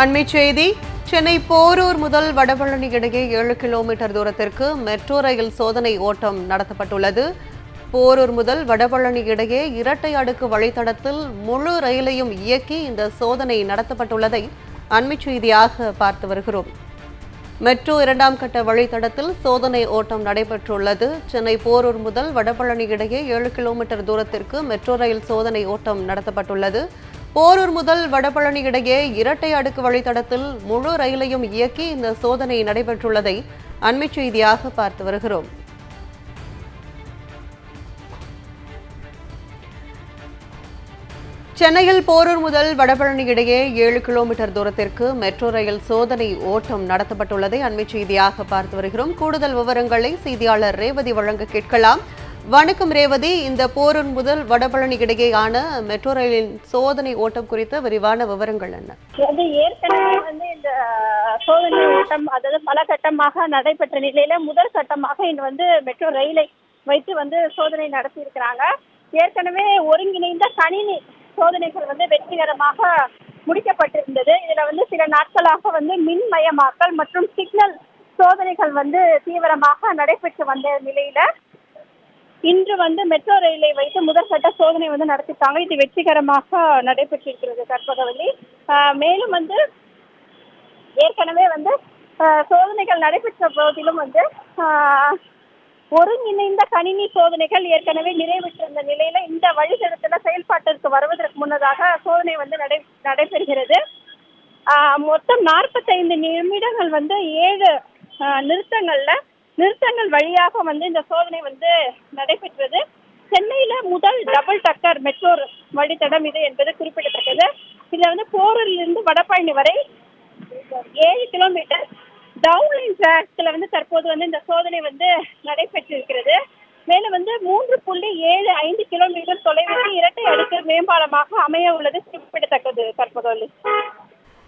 அண்மைச் செய்தி. சென்னை போரூர் முதல் வடபழனி இடையே 7 கிலோமீட்டர் தூரத்திற்கு மெட்ரோ ரயில் சோதனை ஓட்டம் நடத்தப்பட்டுள்ளது. போரூர் முதல் வடபழனி இடையே இரட்டை அடுக்கு வழித்தடத்தில் முழு ரயிலையும் இயக்கி இந்த சோதனை நடத்தப்பட்டுள்ளதை அண்மைச் செய்தியாக பார்த்து வருகிறோம். மெட்ரோ 2ஆம் கட்ட வழித்தடத்தில் சோதனை ஓட்டம் நடைபெற்றுள்ளது. சென்னை போரூர் முதல் வடபழனி இடையே 7 கிலோமீட்டர் தூரத்திற்கு மெட்ரோ ரயில் சோதனை ஓட்டம் நடத்தப்பட்டுள்ளது. போரூர் முதல் வடபழனி இடையே இரட்டை அடுக்கு வழித்தடத்தில் முழு ரயிலையும் இயக்கி இந்த சோதனை நடைபெற்றுள்ளதை அண்மைச் செய்தியாக பார்த்து வருகிறோம். சென்னையில் போரூர் முதல் வடபழனி இடையே 7 கிலோமீட்டர் தூரத்திற்கு மெட்ரோ ரயில் சோதனை ஓட்டம் நடத்தப்பட்டுள்ளதை அண்மைச் செய்தியாக பார்த்து வருகிறோம். கூடுதல் விவரங்களை செய்தியாளர் ரேவதி வழங்க கேட்கலாம். வணக்கம் ரேவதி, இந்த போரூர் முதல் வடபழனி இடையேயான மெட்ரோ ரயிலின் சோதனை ஓட்டம் குறித்த விரிவான விவரங்கள் என்ன? ஏற்கனவே இந்த சோதனை ஓட்டம் அதாவது பல கட்டமாக நடைபெற்ற நிலையில முதல் கட்டமாக இன்று மெட்ரோ ரயிலை வைத்து சோதனை நடத்தி இருக்கிறாங்க. ஏற்கனவே ஒருங்கிணைந்த கணினி சோதனைகள் வெற்றிகரமாக முடிக்கப்பட்டிருந்தது. இதுல சில நாட்களாக மின்மயமாக்கல் மற்றும் சிக்னல் சோதனைகள் தீவிரமாக நடைபெற்று வந்த நிலையில இன்று மெட்ரோ ரயிலை வைத்து முதற்கட்ட சோதனை நடத்திட்டாங்க. இது வெற்றிகரமாக நடைபெற்றிருக்கிறது கற்பகவல்லி. மேலும் ஏற்கனவே சோதனைகள் நடைபெற்ற போதிலும் ஒருங்கிணைந்த கணினி சோதனைகள் ஏற்கனவே நிறைவேற்றிருந்த நிலையில இந்த வழித்தடத்துல செயல்பாட்டிற்கு வருவதற்கு முன்னதாக சோதனை நடைபெறுகிறது. மொத்தம் 45 நிமிடங்கள் 7 நிறுத்தங்கள் வழியாக இந்த சோதனை நடைபெற்றது. சென்னையில முதல் டபுள் டக்கர் மெட்ரோ வழித்தடம் இது என்பது குறிப்பிடத்தக்கது. இதுல போரூரில் இருந்து வடபழனி வரை 7 கிலோமீட்டர் டவுன்லைன் டிராக்ல தற்போது இந்த சோதனை நடைபெற்றிருக்கிறது. மேலும் 3.75 கிலோமீட்டர் தொலைவிற்கு இரட்டை அடுக்கு மேம்பாலமாக அமைய உள்ளது குறிப்பிடத்தக்கது. கற்பகவல்லி,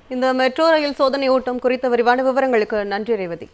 இந்த மெட்ரோ ரயில் சோதனை ஓட்டம் குறித்த விரிவான விவரங்களுக்கு நன்றி ரேவதி.